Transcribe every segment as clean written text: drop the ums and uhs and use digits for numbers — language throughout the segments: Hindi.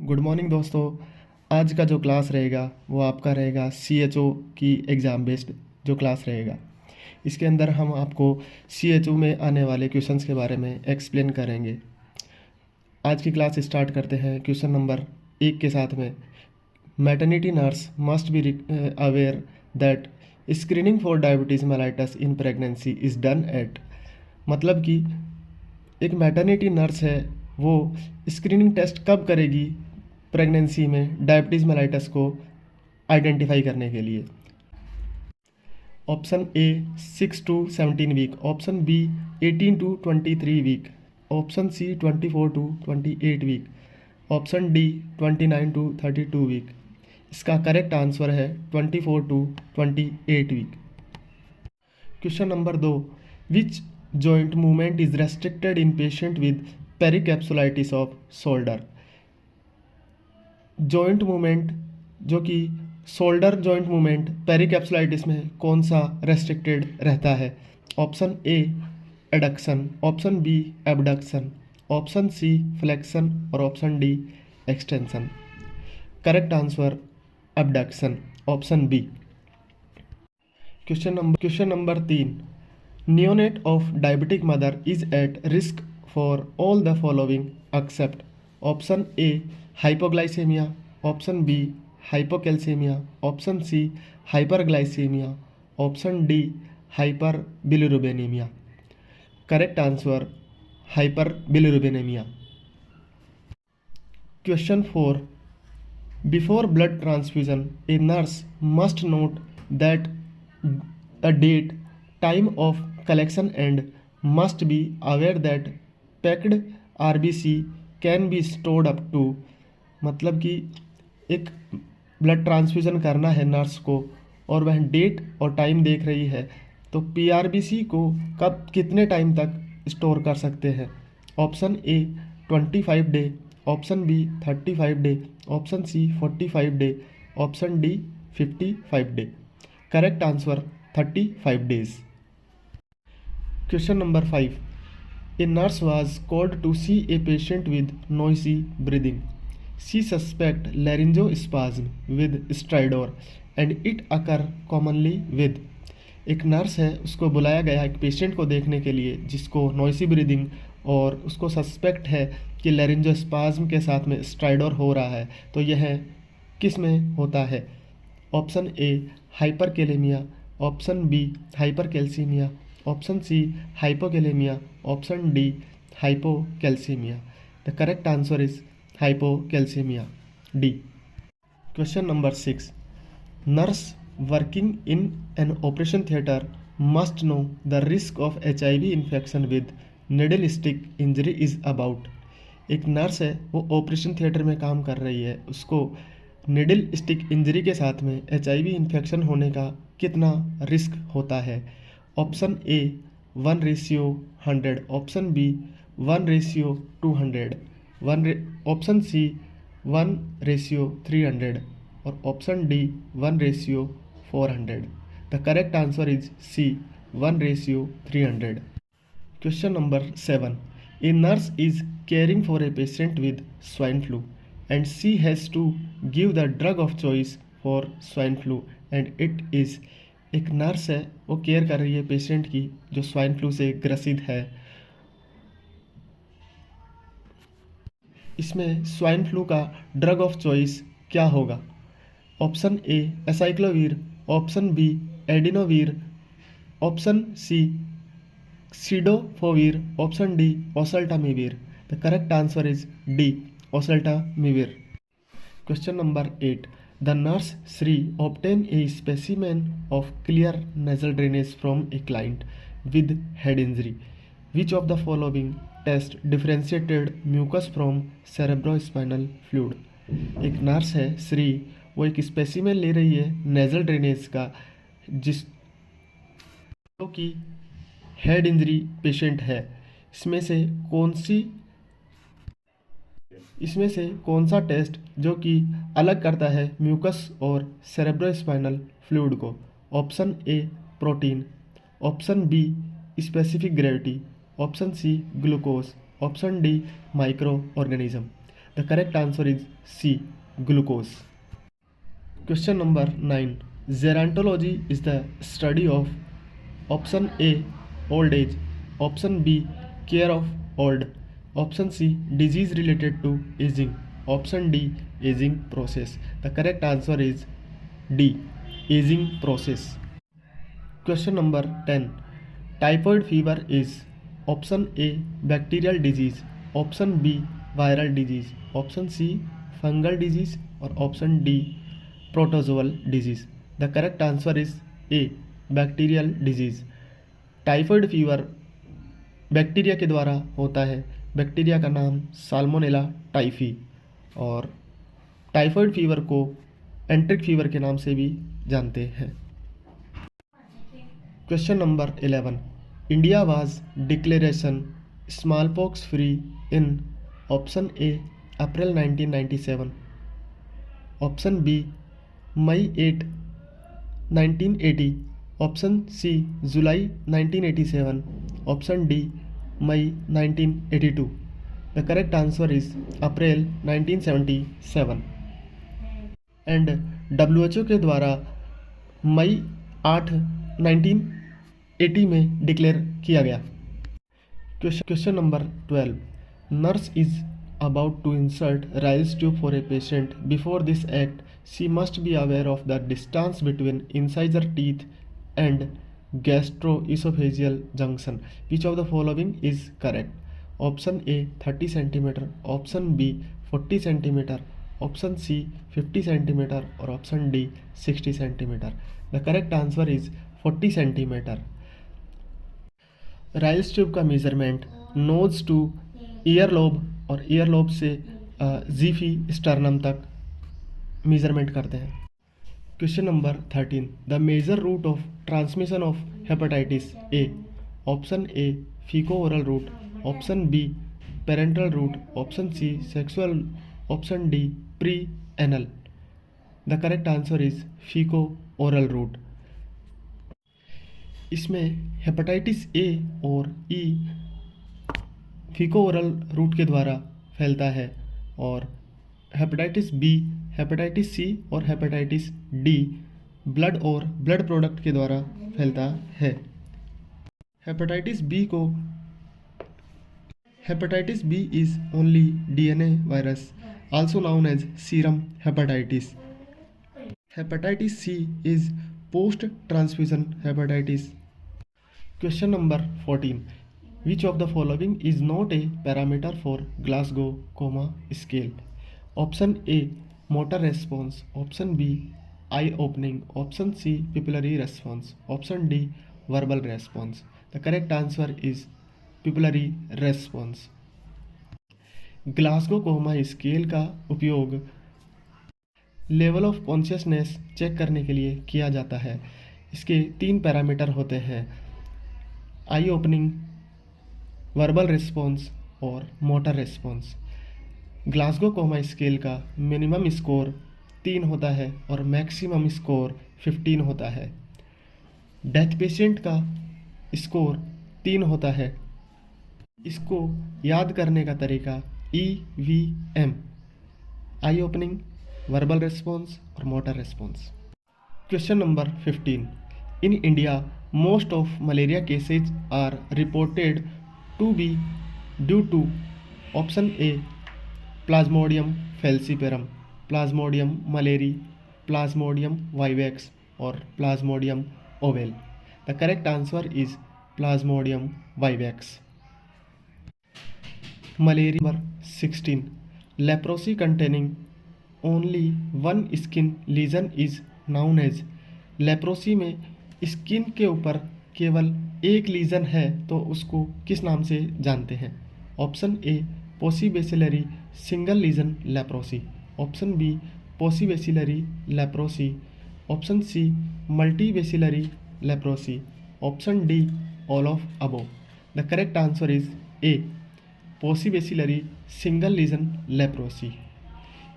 गुड मॉर्निंग दोस्तों। आज का जो क्लास रहेगा वो आपका रहेगा CHO की एग्ज़ाम बेस्ड जो क्लास रहेगा। इसके अंदर हम आपको CHO में आने वाले क्वेश्चंस के बारे में एक्सप्लेन करेंगे। आज की क्लास स्टार्ट करते हैं क्वेश्चन नंबर 1 के साथ में। Maternity nurse must be aware that screening for diabetes mellitus in pregnancy is done at. मतलब कि एक मैटरनिटी नर्स है, वो स्क्रीनिंग टेस्ट कब करेगी प्रेगनेंसी में डायबिटीज़ मेलाइटस को आइडेंटिफाई करने के लिए। Option A 6 to 17 week, option B 18 to 23 week, option C 24 to 28 week, option D 29 to 32 week. इसका करेक्ट आंसर है 24 to 28 week. Question number 2, which joint movement is restricted in patient with pericapsulitis of shoulder. Joint movement जो कि शोल्डर जॉइंट मूवमेंट पेरिकैप्सुलाइटिस में कौन सा रेस्ट्रिक्टेड रहता है। Option A adduction, option B abduction, option C flexion और option D extension. Correct answer abduction, option B. Question number 3, neonate of diabetic mother is at risk for all the following except. Option A hypoglycaemia, option B hypocalcaemia, option C hyperglycaemia, option D hyper bilirubinaemia. Correct answer hyper bilirubinaemia. Question 4, before blood transfusion a nurse must note that a date, time of collection and must be aware that packed RBC can be stored up to। मतलब कि एक ब्लड ट्रांसफ्यूज़न करना है नर्स को और वह डेट और टाइम देख रही है, तो PRBC को कब कितने टाइम तक स्टोर कर सकते हैं। Option A 25 day, option B 35 day, option C 45 day, option D 55 day. Correct answer 35 days। Question number 5, a nurse was called to see a patient with noisy breathing. She suspect laryngospasm with stridor and it occur commonly with। एक नर्स है, उसको बुलाया गया एक पेशेंट को देखने के लिए जिसको नॉइसी ब्रीदिंग और उसको सस्पेक्ट है कि लैरिंजोस्पाज्म के साथ में स्ट्राइडर हो रहा है। तो यह किस में होता है। Option A hyperkalemia, option B hypercalcemia, option C hypokalemia, option D hypocalcemia. The correct answer is hypocalcemia, D. Question number 6, nurse working in an operation theatre must know the risk of HIV infection with needle stick injury is about. एक नर्स है, वो ऑपरेशन थिएटर में काम कर रही है, उसको निडल स्टिक इंजरी के साथ में HIV इन्फेक्शन होने का कितना रिस्क होता है। Option A 1:100, option B 1:200, option C 1:300 और option D 1:400। The correct answer is C 1:300। Question number 7, a nurse is caring for a patient with swine flu and she has to give the drug of choice for swine flu and it is। एक नर्स है, वो केयर कर रही है पेशेंट की जो स्वाइन फ्लू से ग्रसित है। इसमें स्वाइन फ्लू का ड्रग ऑफ चॉइस क्या होगा। Option A acyclovir, option B adefovir, option C cidofovir, option D oseltamivir. The correct answer is D oseltamivir. Question number 8, the nurse श्री obtain a specimen of clear nasal drainage from a client with head injury. Which of the following test differentiated mucus from cerebrospinal fluid। एक नर्स है श्री, वो एक स्पेसिमेन ले रही है नेजल ड्रेनेज का जिस जो कि हेड इंजरी पेशेंट है। इसमें से कौन सा टेस्ट जो कि अलग करता है म्यूकस और सेरेब्रोस्पाइनल फ्लूइड को। Option A protein, option B specific gravity, option C glucose, option D microorganism. The correct answer is C. Glucose. Question number 9. Gerontology is the study of option A. Old age, option B. Care of old, option C. Disease related to aging, option D. Aging process. The correct answer is D. Aging process. Question number 10. Typhoid fever is option A. Bacterial disease, option B. Viral disease, option C. Fungal disease, or option D. Protozoal disease. The correct answer is A. Bacterial disease. Typhoid fever bacteria के द्वारा होता है। बैक्टीरिया का नाम साल्मोनेला टाइफी, और टाइफाइड फीवर को एंट्रिक फीवर के नाम से भी जानते हैं। Question number 11. India was declaration smallpox free in option A. April 1997, option B. May 8, 1980, option C. July 1987, option D. May 1982. The correct answer is April 1977 and WHO के द्वारा मई 8, 1980 में डिक्लेयर किया गया। Question number 12. Nurse is about to insert Ryle's tube for a patient. Before this act, she must be aware of the distance between incisor teeth and gastroesophageal junction. Which of the following is correct? Option A 30 cm, option B 40 cm, option C 50 cm, or option D 60 cm. The correct answer is 40 cm. Ryle's tube का मेजरमेंट नोज टू ईयरलोब और ईयरलोब से जीफी स्टर्नम तक मेजरमेंट करते हैं। Question number 13. The major route of transmission of hepatitis A. Option A faeco oral route, option B parenteral route, option C sexual, option D pre anal. The correct answer is faeco oral route. इसमें हेपेटाइटिस ए और ई फीको ओरल रूट के द्वारा फैलता है, और हेपेटाइटिस बी, हेपेटाइटिस सी और हेपेटाइटिस डी ब्लड और ब्लड प्रोडक्ट के द्वारा फैलता है। Hepatitis B is only DNA virus, also known as serum hepatitis. Hepatitis C is post transfusion hepatitis. Question number 14. Which of the following is not a parameter for Glasgow Coma scale? Option A motor response, option B eye opening, option C pupillary response, option D verbal response. The correct answer is pupillary response. Glasgow coma scale का उपयोग लेवल ऑफ कॉन्शियसनेस चेक करने के लिए किया जाता है। इसके 3 पैरामीटर होते हैं, आई ओपनिंग, वर्बल रिस्पॉन्स और motor response. Glasgow coma scale का मिनिमम स्कोर 3 होता है और मैक्सिमम स्कोर 15 होता है। डेथ पेशेंट का स्कोर 3 होता है। इसको याद करने का तरीका EVM, eye opening, verbal response और motor response. Question number 15. In India most of malaria cases are reported to be due to option A Plasmodium falciparum, Plasmodium malari, Plasmodium vivax or Plasmodium ovale. The correct answer is Plasmodium vivax. Malaria number 16. Leprosy containing only one skin lesion is known as. Leprosy में स्किन के ऊपर केवल एक लीजन है तो उसको किस नाम से जानते हैं? Option A paucibacillary single lesion leprosy, option B paucibacillary leprosy, option C multibacillary leprosy, option D all of above. The correct answer is A paucibacillary single lesion leprosy.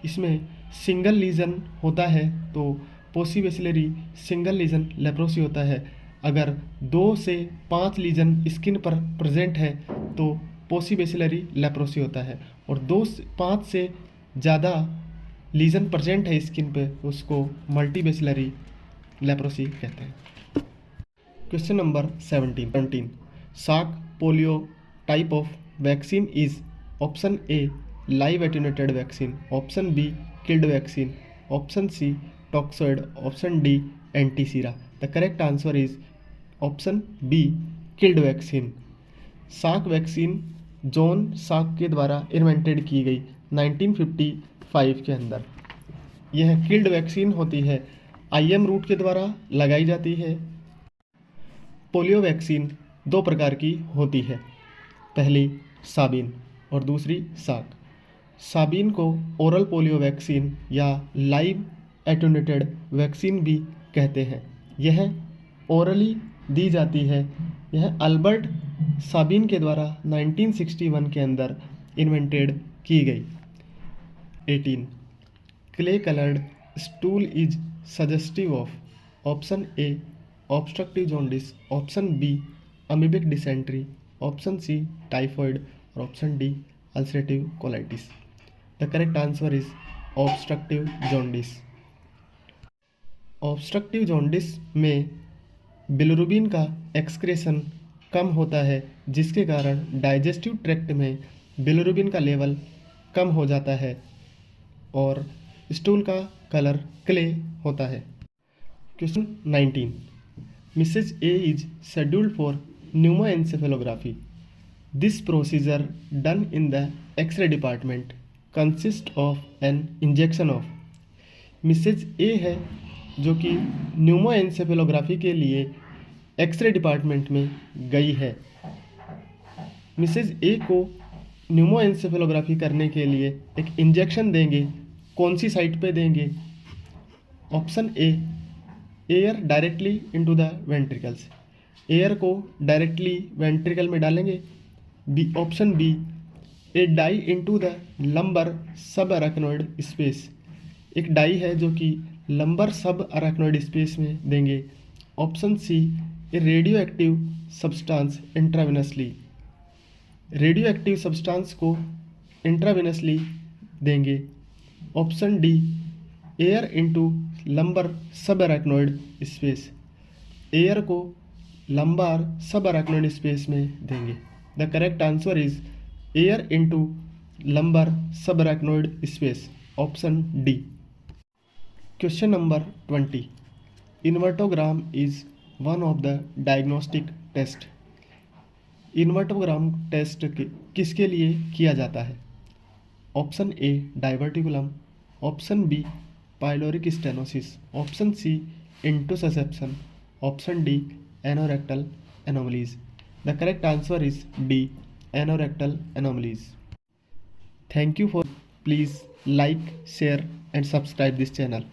इसमें सिंगल लीजन होता है तो पोसीबेसिलरी सिंगल लीजन लेप्रोसी होता है. अगर 2 से 5 लीजन स्किन पर प्रेजेंट है तो पोसिबेसिलरी लेप्रोसी होता है, और 5 से ज़्यादा लीजन प्रेजेंट है स्किन पे उसको मल्टीबेसिलरी लेप्रोसी कहते हैं। Question number 17 Salk polio type of vaccine is option A live attenuated vaccine, option B killed vaccine, option C toxoid, option D antisera. The correct answer is option B killed vaccine. Salk vaccine John Salk के द्वारा इन्वेंटेड की गई 1955 के अंदर। यह किल्ड वैक्सीन होती है, IM रूट के द्वारा लगाई जाती है। पोलियो वैक्सीन 2 प्रकार की होती है, पहली साबिन और दूसरी साक। साबिन को ओरल पोलियो वैक्सीन या लाइव एटेन्यूएटेड वैक्सीन भी कहते हैं। यह ओरली दी जाती है। यह अल्बर्ट साबिन के द्वारा 1961 के अंदर इन्वेंटेड की गई। 18 clay coloured stool is suggestive of option A obstructive jaundice, option B amoebic dysentery, option C typhoid और option D ulcerative colitis. The correct answer is obstructive jaundice. Obstructive jaundice में बिलिरुबिन का एक्सक्रेशन कम होता है, जिसके कारण डाइजेस्टिव ट्रैक्ट में बिलिरुबिन का लेवल कम हो जाता है और स्टूल का कलर क्ले होता है। Question 19 Mrs A is scheduled for pneumoencephalography. This procedure done in the X ray department consist of an injection of. Mrs A है जो कि न्यूमोएन्सेफेलोग्राफी के लिए एक्सरे डिपार्टमेंट में गई है। मिसेज ए को न्यूमोएन्सेफेलोग्राफी करने के लिए एक इंजेक्शन देंगे। कौन सी साइट पे देंगे? Option A air directly into the ventricles, air को डायरेक्टली वेंट्रिकल में डालेंगे। B option B a dye into the lumbar सब अराक्नोइड स्पेस, एक डाई है जो कि लंबर सब अराक्नोइड स्पेस में देंगे। Option C A radio active substance intravenously, radio active substance को इंट्रावेनसली देंगे। Option D air into lumbar सब अराक्नोइड स्पेस, एयर को लंबार सब अराक्नोइड स्पेस में देंगे। The correct answer is air into lumbar सब अराक्नोइड space, option D. Question number 20 invertogram is one of the diagnostic test. Invertogram test किसके लिए किया जाता है? Option A diverticulum, option B pyloric stenosis, option C intussusception, option D anorectal anomalies. The correct answer is D anorectal anomalies. Thank you for please like, share and subscribe this channel.